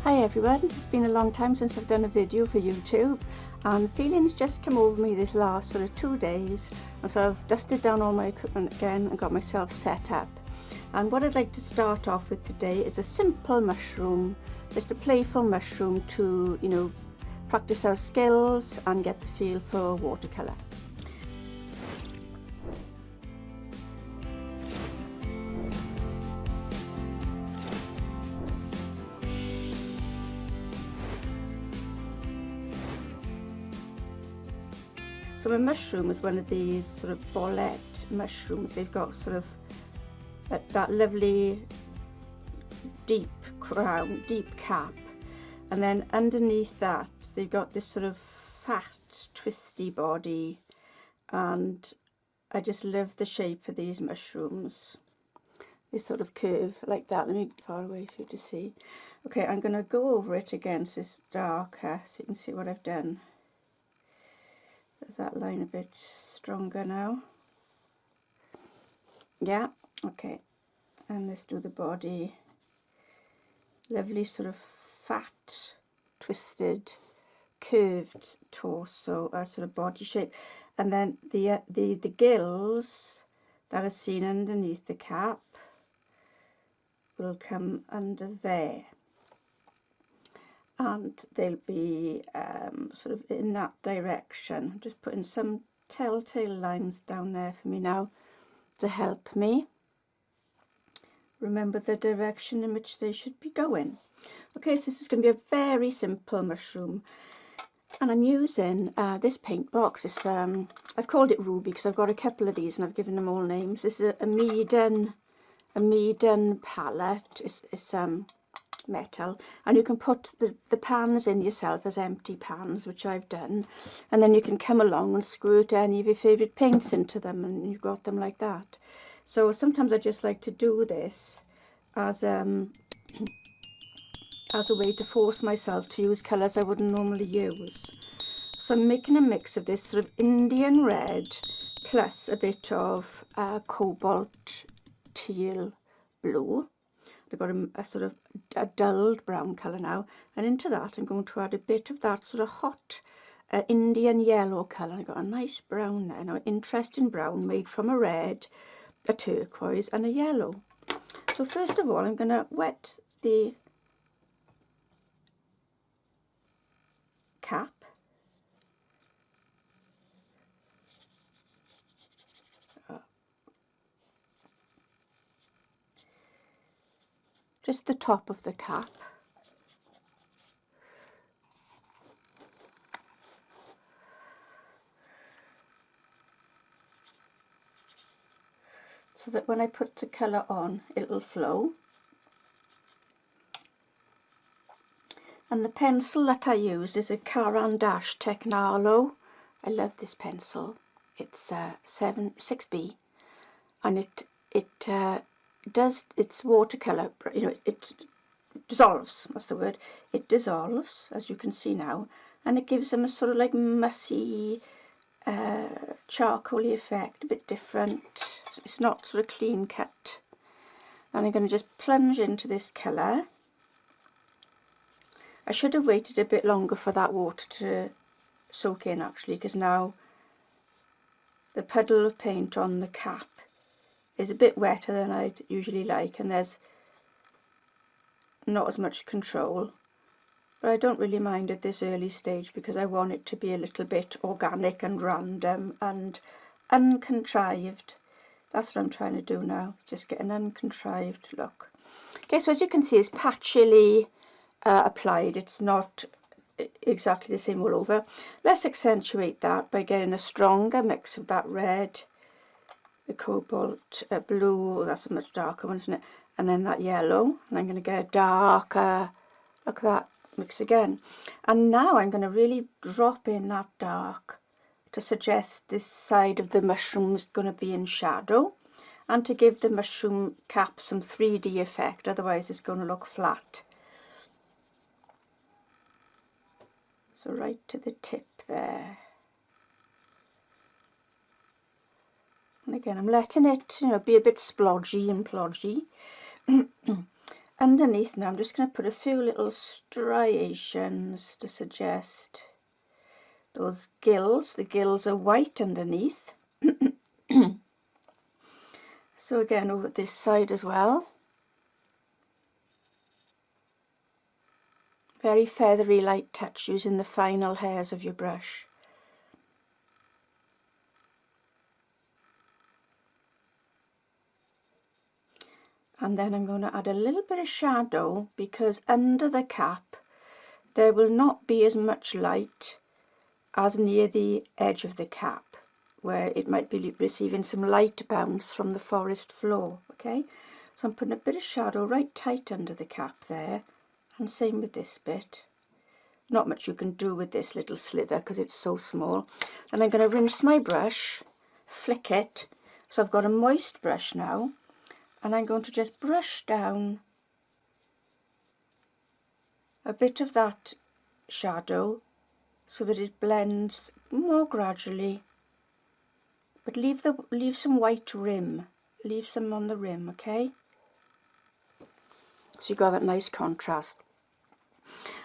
Hi everyone, it's been a long time since I've done a video for YouTube and the feelings just come over me this last sort of 2 days, and so I've dusted down all my equipment again and got myself set up. And what I'd like to start off with today is a simple mushroom, just a playful mushroom to, practice our skills and get the feel for watercolour. So a mushroom is one of these sort of bollette mushrooms. They've got sort of that lovely deep crown, deep cap, and then underneath that they've got this sort of fat, twisty body, and I just love the shape of these mushrooms. They sort of curve like that. Let me get far away for you to see. Okay, I'm going to go over it against this darker so you can see what I've done. There's that line a bit stronger now. Yeah, okay. And let's do the body. Lovely sort of fat, twisted, curved torso, sort of body shape. And then the gills that are seen underneath the cap will come under there. And they'll be sort of in that direction. I'm just putting some telltale lines down there for me now to help me remember the direction in which they should be going. Okay, so this is going to be a very simple mushroom, and I'm using this paint box. It's, I've called it Ruby because I've got a couple of these and I've given them all names. This is a Meaden palette. It's metal, and you can put the pans in yourself as empty pans, which I've done, and then you can come along and squirt any of your favourite paints into them and you've got them like that. So sometimes I just like to do this as a way to force myself to use colours I wouldn't normally use. So I'm making a mix of this sort of Indian red plus a bit of cobalt teal blue. I've got a sort of a dulled brown colour now, and into that I'm going to add a bit of that sort of hot Indian yellow colour. I've got a nice brown there, now an interesting brown made from a red, a turquoise and a yellow. So first of all I'm going to wet the cap. Just the top of the cap. So that when I put the colour on, it'll flow. And the pencil that I used is a Caran d'Ache Technalo. I love this pencil. It's 6B, and it's watercolour, it dissolves, that's the word. It dissolves, as you can see now, and it gives them a sort of like mussy, charcoaly effect, a bit different. It's not sort of clean cut. And I'm going to just plunge into this colour. I should have waited a bit longer for that water to soak in actually, because now the puddle of paint on the cap is a bit wetter than I'd usually like, and there's not as much control, but I don't really mind at this early stage because I want it to be a little bit organic and random and uncontrived. That's what I'm trying to do now, just get an uncontrived look. Okay, so as you can see, it's patchily applied. It's not exactly the same all over. Let's accentuate that by getting a stronger mix of that red, the cobalt blue, that's a much darker one, isn't it? And then that yellow, and I'm going to get a darker, look at that, mix again. And now I'm going to really drop in that dark to suggest this side of the mushroom is going to be in shadow, and to give the mushroom cap some 3D effect, otherwise it's going to look flat. So right to the tip there. And again, I'm letting it, be a bit splodgy and plodgy. underneath now I'm just going to put a few little striations to suggest those gills. The gills are white underneath. So again over this side as well. Very feathery light touch using the final hairs of your brush. And then I'm going to add a little bit of shadow because under the cap there will not be as much light as near the edge of the cap, where it might be receiving some light bounce from the forest floor. Okay, so I'm putting a bit of shadow right tight under the cap there, and same with this bit. Not much you can do with this little slither because it's so small. And I'm going to rinse my brush, flick it, so I've got a moist brush now, and I'm going to just brush down a bit of that shadow so that it blends more gradually, but leave some white rim, leave some on the rim, okay? So you got that nice contrast.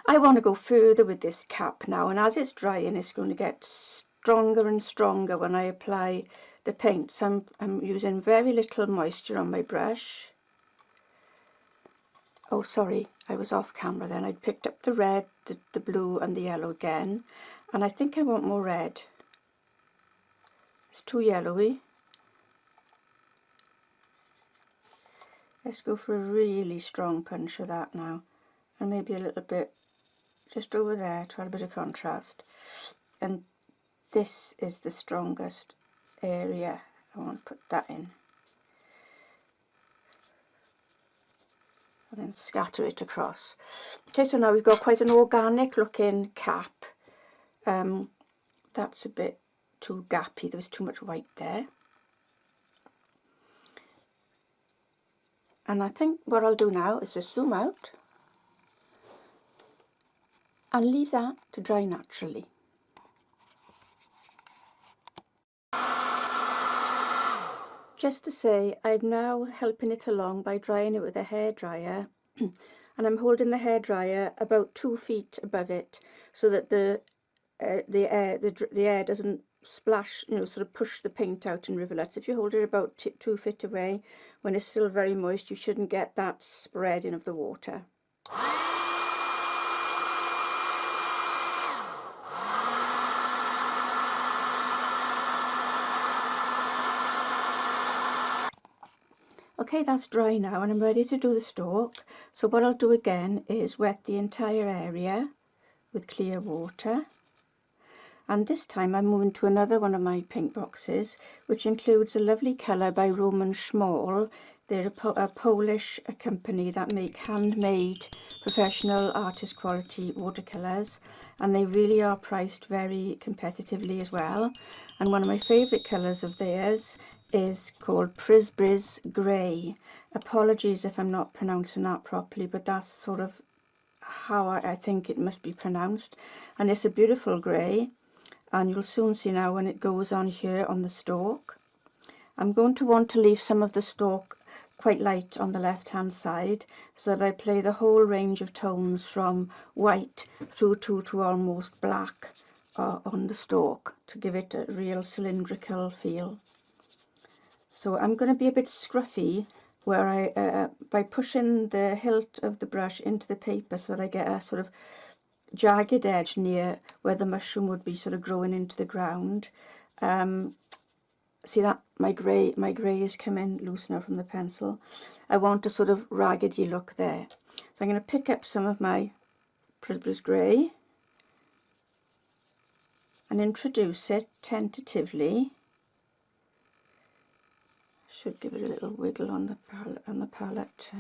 I want to go further with this cap now, and as it's drying it's going to get stronger and stronger when I apply the paint. So I'm using very little moisture on my brush. Oh sorry, I was off camera then. I'd picked up the red, the blue and the yellow again, and I think I want more red. It's too yellowy. Let's go for a really strong punch of that now, and maybe a little bit just over there to add a bit of contrast. And this is the strongest area. I want to put that in. And then scatter it across. Okay, so now we've got quite an organic looking cap. That's a bit too gappy, there was too much white there. And I think what I'll do now is just zoom out and leave that to dry naturally. Just to say, I'm now helping it along by drying it with a hairdryer, and I'm holding the hairdryer about 2 feet above it so that the air doesn't splash, you know, sort of push the paint out in rivulets. If you hold it about 2 feet away when it's still very moist, you shouldn't get that spreading of the water. Okay, that's dry now and I'm ready to do the stalk. So what I'll do again is wet the entire area with clear water. And this time I'm moving to another one of my paint boxes, which includes a lovely colour by Roman Schmall. They're a Polish company that make handmade professional artist quality watercolours, and they really are priced very competitively as well. And one of my favourite colours of theirs is called Prisbris Grey. Apologies if I'm not pronouncing that properly, but that's sort of how I think it must be pronounced. And it's a beautiful grey, and you'll soon see now when it goes on here on the stalk. I'm going to want to leave some of the stalk quite light on the left hand side so that I play the whole range of tones from white through to almost black on the stalk to give it a real cylindrical feel. So I'm going to be a bit scruffy where I by pushing the hilt of the brush into the paper so that I get a sort of jagged edge near where the mushroom would be sort of growing into the ground. See that my grey is coming loose now from the pencil. I want a sort of raggedy look there. So I'm going to pick up some of my Prisbris Grey and introduce it tentatively. Should give it a little wiggle on the palette.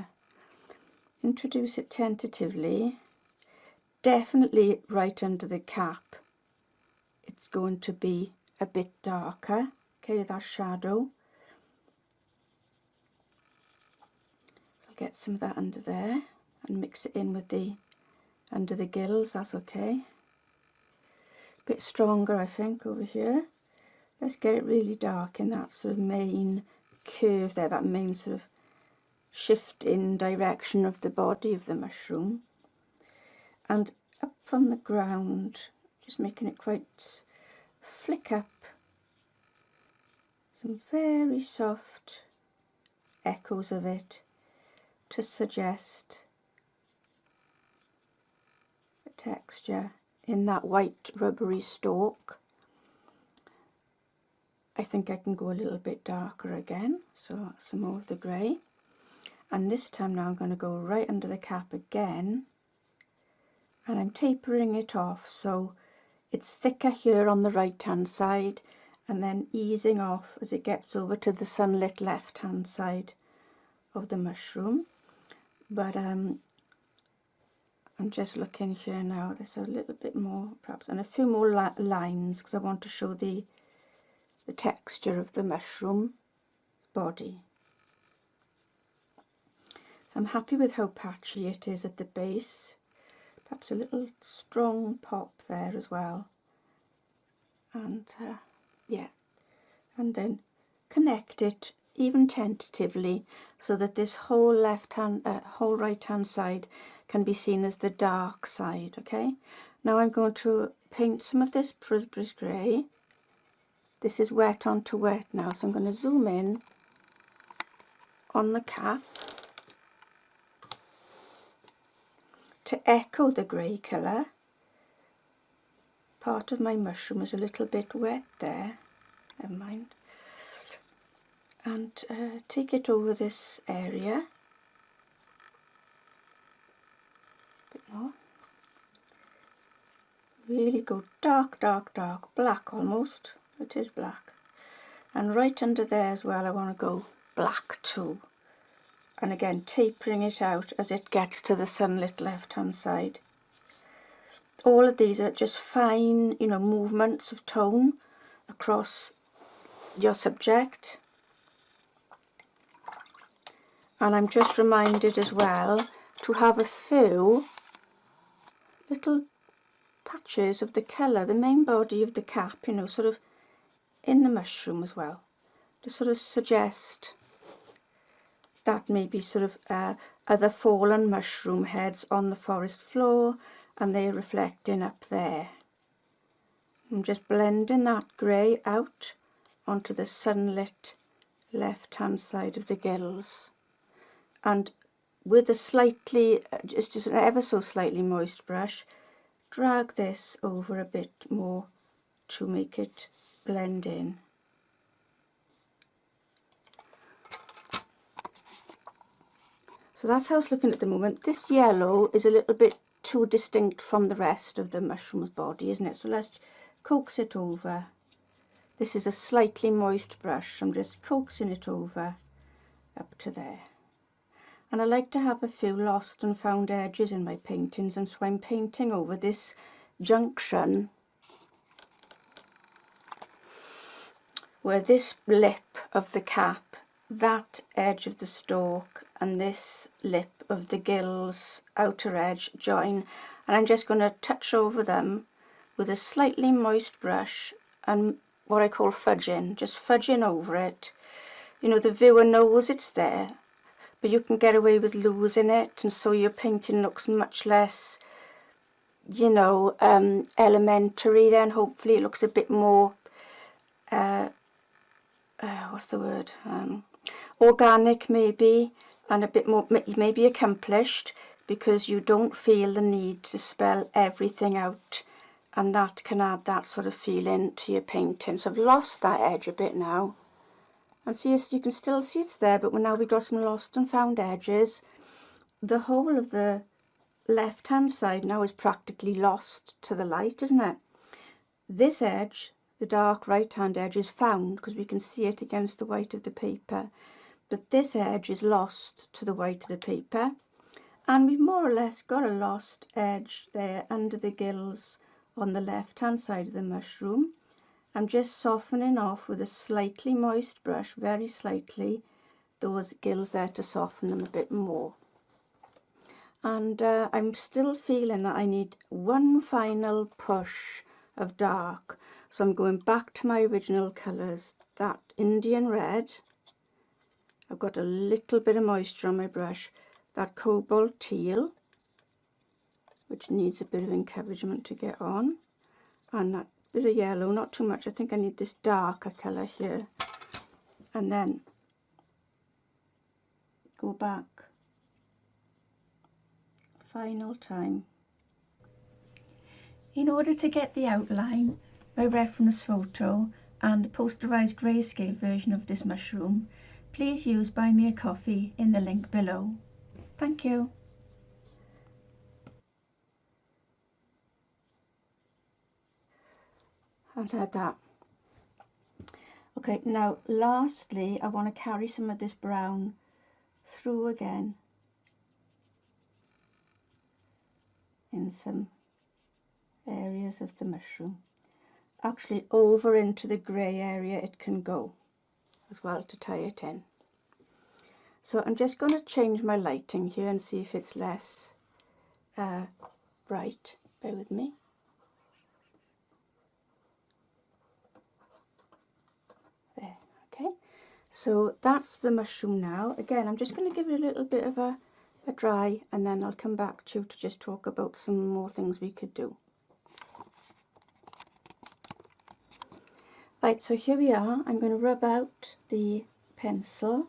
Introduce it tentatively. Definitely right under the cap. It's going to be a bit darker. Okay, that shadow. So I'll get some of that under there and mix it in with the under the gills. That's okay. A bit stronger, I think, over here. Let's get it really dark in that sort of main curve there, that main sort of shifting direction of the body of the mushroom, and up from the ground, just making it quite flick up, some very soft echoes of it to suggest the texture in that white rubbery stalk. I think I can go a little bit darker again, so some more of the grey. And this time now I'm going to go right under the cap again, and I'm tapering it off so it's thicker here on the right hand side and then easing off as it gets over to the sunlit left hand side of the mushroom. But I'm just looking here now, there's a little bit more perhaps, and a few more lines because I want to show the texture of the mushroom body. So I'm happy with how patchy it is at the base. Perhaps a little strong pop there as well. And yeah, and then connect it even tentatively so that this whole whole right hand side can be seen as the dark side. Okay, now I'm going to paint some of this Prisma's grey. This is wet onto wet now, so I'm going to zoom in on the cap to echo the grey colour. Part of my mushroom is a little bit wet there, never mind, and take it over this area, a bit more, really go dark, dark, dark, black almost, it is black, and right under there as well I want to go black too. And again tapering it out as it gets to the sunlit left hand side. All of these are just fine, you know, movements of tone across your subject. And I'm just reminded as well to have a few little patches of the colour, the main body of the cap, you know, sort of in the mushroom as well, to sort of suggest that maybe sort of other fallen mushroom heads on the forest floor, and they're reflecting up there. I'm just blending that grey out onto the sunlit left hand side of the gills, and with a slightly, just an ever so slightly moist brush, drag this over a bit more to make it blend in. So that's how it's looking at the moment. This yellow is a little bit too distinct from the rest of the mushroom's body, isn't it? So let's coax it over. This is a slightly moist brush, so I'm just coaxing it over up to there. And I like to have a few lost and found edges in my paintings, and so I'm painting over this junction where this lip of the cap, that edge of the stalk, and this lip of the gills outer edge join, and I'm just going to touch over them with a slightly moist brush and what I call fudging, just fudging over it. You know, the viewer knows it's there, but you can get away with losing it, and so your painting looks much less, you know, elementary. Then hopefully it looks a bit more what's the word, organic maybe, and a bit more maybe accomplished, because you don't feel the need to spell everything out, and that can add that sort of feeling to your painting. So I've lost that edge a bit now, and see, you can still see it's there, but now we've got some lost and found edges. The whole of the left hand side now is practically lost to the light, isn't it? This edge, the dark right hand edge, is found because we can see it against the white of the paper, but this edge is lost to the white of the paper, and we've more or less got a lost edge there under the gills on the left hand side of the mushroom. I'm just softening off with a slightly moist brush, very slightly, those gills there to soften them a bit more. And I'm still feeling that I need one final push of dark, so I'm going back to my original colours, that Indian red. I've got a little bit of moisture on my brush. That cobalt teal, which needs a bit of encouragement to get on, and that bit of yellow, not too much. I think I need this darker colour here, and then go back final time. In order to get the outline, my reference photo and a posterised grayscale version of this mushroom, please use Buy Me a Coffee in the link below. Thank you. I've had that. Okay, now lastly I want to carry some of this brown through again in some areas of the mushroom. Actually over into the grey area it can go as well to tie it in. So I'm just going to change my lighting here and see if it's less bright. Bear with me. There, okay. So that's the mushroom now. Again, I'm just going to give it a little bit of a dry, and then I'll come back to you to just talk about some more things we could do. Right, so here we are. I'm going to rub out the pencil,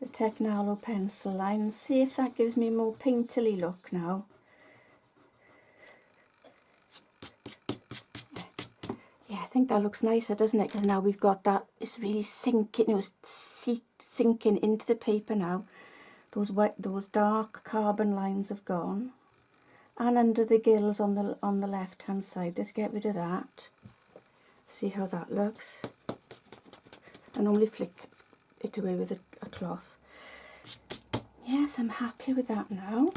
the Technalo pencil line, and see if that gives me a more painterly look now. Yeah, I think that looks nicer, doesn't it? Because now we've got that, it's really sinking, it was sinking into the paper now. Those dark carbon lines have gone. And under the gills on the left hand side, let's get rid of that. See how that looks. I normally flick it away with a cloth. Yes, I'm happy with that now.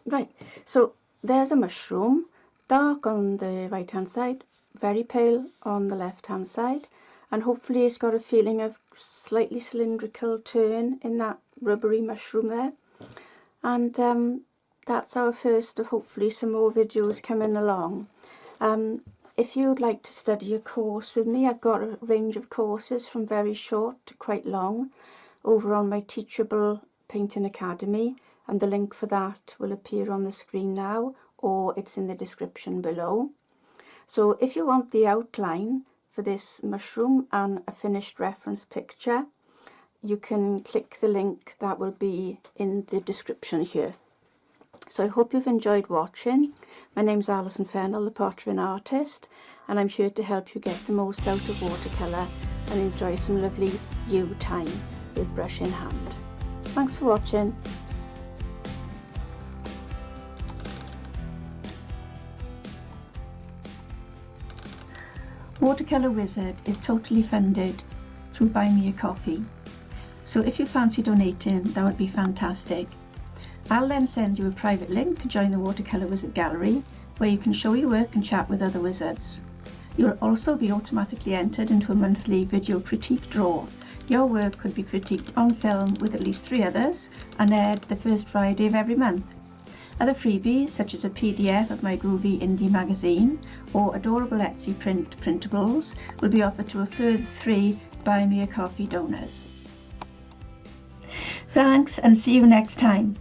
Right, so there's a mushroom, dark on the right hand side, very pale on the left hand side, and hopefully it's got a feeling of slightly cylindrical turn in that rubbery mushroom there. And that's our first of hopefully some more videos coming along. If you'd like to study a course with me, I've got a range of courses from very short to quite long over on my Teachable Painting Academy, and the link for that will appear on the screen now, or it's in the description below. So if you want the outline for this mushroom and a finished reference picture, you can click the link that will be in the description here. So I hope you've enjoyed watching. My name's Alison Fennell, the pottering artist, and I'm here to help you get the most out of watercolour and enjoy some lovely you time with brush in hand. Thanks for watching. Watercolour Wizard is totally funded through Buy Me a Coffee. So if you fancy donating, that would be fantastic. I'll then send you a private link to join the Watercolour Wizard Gallery, where you can show your work and chat with other wizards. You'll also be automatically entered into a monthly video critique draw. Your work could be critiqued on film with at least 3 others and aired the first Friday of every month. Other freebies, such as a PDF of my groovy indie magazine or adorable Etsy printables, will be offered to a further 3 Buy Me a Coffee donors. Thanks, and see you next time.